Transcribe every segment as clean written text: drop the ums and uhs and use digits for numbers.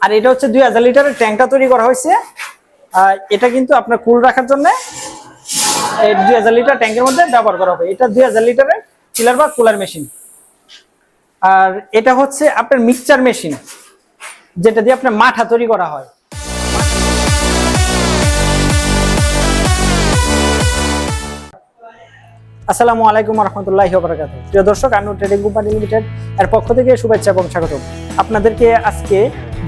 আর এটা হচ্ছে 2000 লিটারের ট্যাঙ্কটা তৈরি করা হয়েছে। এটা কিন্তু আপনার কুল রাখার জন্য এই 2000 লিটার ট্যাঙ্কের মধ্যে ব্যবহার করা হবে। এটা 2000 লিটারের চিলার বা কুলার মেশিন। আর এটা হচ্ছে আপনার মিক্সচার মেশিন, যেটা দিয়ে আপনার মাঠা তৈরি করা হয়। আসসালামু আলাইকুম রহমতুল্লাহি ওয়া বারাকাতুহু। প্রিয় দর্শক, আনু ট্রেডিং কোম্পানি লিমিটেড এর পক্ষ থেকে শুভেচ্ছা এবং স্বাগত। আপনাদেরকে আজকে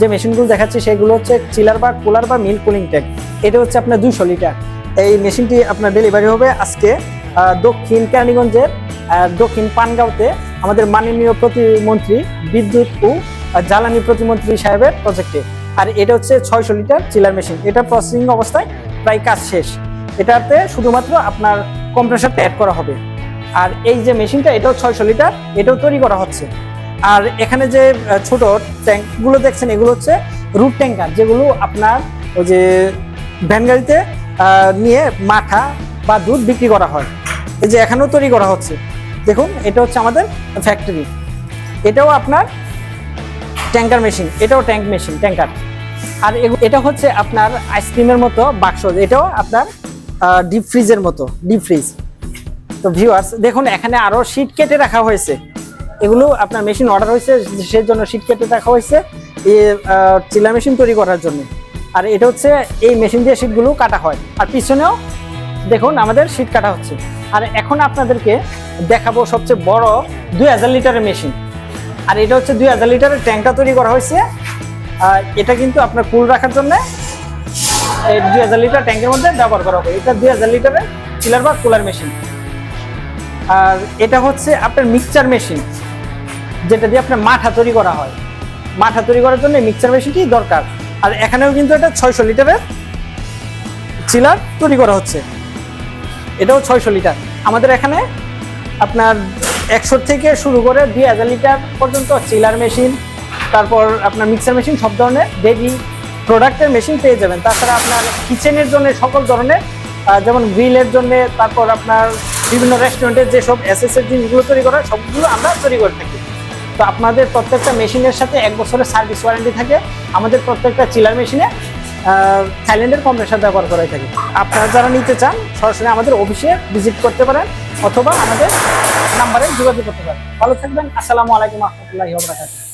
যে মেশিনগুলো দেখাচ্ছি সেগুলো হচ্ছে চিলার বা কুলার বা মিল কুলিং ট্যাঙ্ক। এটা হচ্ছে আপনার 200 লিটার। এই মেশিনটি আপনার ডেলিভারি হবে আজকে দক্ষিণ কেরানীগঞ্জের দক্ষিণ পানগাঁওতে আমাদের মাননীয় প্রতিমন্ত্রী বিদ্যুৎ ও জ্বালানি প্রতিমন্ত্রী সাহেবের প্রজেক্টে। আর এটা হচ্ছে 600 লিটার চিলার মেশিন। এটা প্রসেসিং অবস্থায় প্রায় কাজ শেষ। এটাতে শুধুমাত্র আপনার কম্প্রেসারটা অ্যাড করা হবে। আর এই যে মেশিনটা, এটাও 600 লিটার, এটাও তৈরি করা হচ্ছে। আর এখানে যে ছোট ট্যাঙ্কগুলো দেখছেন, এগুলো হচ্ছে রুট ট্যাঙ্কার, যেগুলো আপনার ওই যে ভ্যান গাড়িতে নিয়ে মাঠা বা দুধ বিক্রি করা হয়। এই যে এখানেও তৈরি করা হচ্ছে, দেখুন এটা হচ্ছে আমাদের ফ্যাক্টরি। এটাও আপনার ট্যাঙ্কার মেশিন, এটাও ট্যাঙ্ক মেশিন ট্যাঙ্কার। আর এটা হচ্ছে আপনার আইসক্রিমের মতো বাক্স, এটাও আপনার ডিপ ফ্রিজের মতো ডিপ ফ্রিজ। তো ভিউয়ার্স দেখুন, এখানে আরো শীট কেটে রাখা হয়েছে। এগুলো আপনার মেশিন অর্ডার হয়েছে, সেই জন্য শীট কেটে রাখা হয়েছে এই চিলার মেশিন তৈরি করার জন্য। আর এটা হচ্ছে এই মেশিন দিয়ে শীটগুলো কাটা হয়। আর পিছনেও দেখুন আমাদের শীট কাটা হচ্ছে। আর এখন আপনাদেরকে দেখাবো সবচেয়ে বড় 2000 লিটারের মেশিন। আর এটা হচ্ছে 2000 লিটারের ট্যাঙ্কটা তৈরি করা হয়েছে। এটা কিন্তু আপনার কুল রাখার জন্য এই 2000 লিটার ট্যাঙ্কের মধ্যে ব্যবহার করা হবে। এটা 2000 লিটারের চিলার বা কুলার মেশিন। আর এটা হচ্ছে আপনার মিক্সচার মেশিন, যেটা দিয়ে আপনার মাঠা তৈরি করা হয়। মাঠা তৈরি করার জন্য মিক্সচার মেশিনটি দরকার। আর এখানেও কিন্তু এটা 600 লিটারের চিলার তৈরি করা হচ্ছে। এটাও 600 লিটার। আমাদের এখানে আপনার 100 থেকে শুরু করে 2000 লিটার পর্যন্ত চিলার মেশিন, তারপর আপনার মিক্সচার মেশিন, সব ধরনের রেডি প্রোডাক্টের মেশিন পেয়ে যাবেন। তাছাড়া আপনার কিচেনের জন্য সকল ধরনের, যেমন গ্রিলের জন্য, তারপর আপনার বিভিন্ন রেস্টুরেন্টের যেসব এসএসের জিনিসগুলো তৈরি করা হয়, সবগুলো আমরা তৈরি করে থাকি। তো আপনাদের প্রত্যেকটা মেশিনের সাথে 1 বছরের সার্ভিস ওয়ারেন্টি থাকে। আমাদের প্রত্যেকটা চিলার মেশিনে থাইল্যান্ডের কম্প্রেসার ব্যবহার করে থাকি। আপনারা যারা নিতে চান সরাসরি আমাদের অফিসে ভিজিট করতে পারেন অথবা আমাদের নাম্বারে যোগাযোগ করতে পারেন। ভালো থাকবেন। আসসালামু আলাইকুম রহমতুল্লাহি ওয়া বারাকাতুহু।